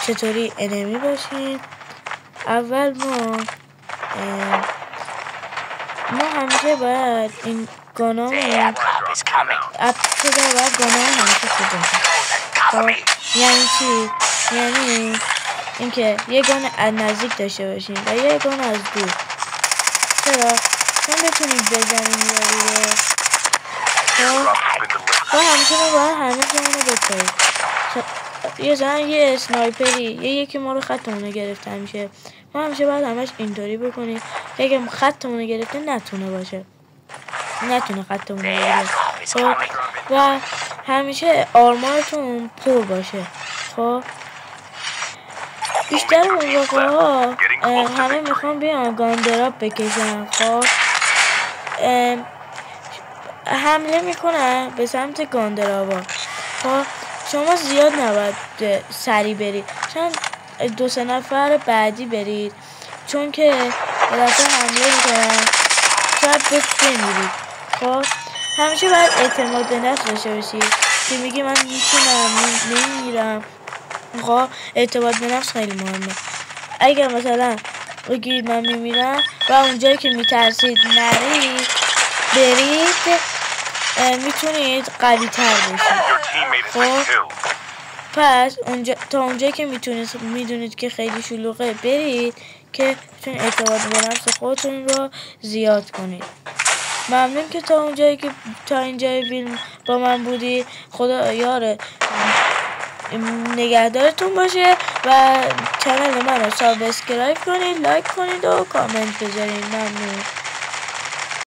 چطوری انمی باشیم. اول ما همیشه باید این گانامون ابتدا باید گانامون همیشه خوب باشه. یعنی چی؟ یعنی اینکه یه گان از نزدیک داشته باشیم و یه گان از دور. چرا؟ چون بتونیم بزنیم یارو رو. و همیشه ما باید همه جامون رو بپریم. یه زن یه اسنایپری یکی ما رو خطمون رو گرفته میشه. ما همیشه باید همش اینطوری بکنیم که اگه خطمون رو گرفته نتونه خطمون رو بگیره. خب و همیشه آرمارتون پر باشه. خب بیشتر اون موقع ها همه میخوان بیان گاندراب بکشن. خب حمله میکنن به سمت گاندرابا. خب شما زیاد نباید سری برید، چون 2-3 نفر بعدی برید، چون که دفعه حمله میکنن شاید بمیرید. خب همیشه باید اعتماد به نفس داشته باشید که میگی من میتونم نمیرم. خب اعتماد به نفس خیلی مهمه. اگر مثلا بگید من میمیرم و اونجایی که میترسید نرید برید، میتونید قوی تر بشید. خب پس تا اونجایی که میدونید که خیلی شلوغه برید که چون اعتماد به نفس خودتون رو زیاد کنید. ممنون که تا اینجای فیلم با من بودی. خدا یار نگهدارتون باشه و کانال من رو سابسکرایب کنید، لایک کنید و کامنت بذارید. ممنون.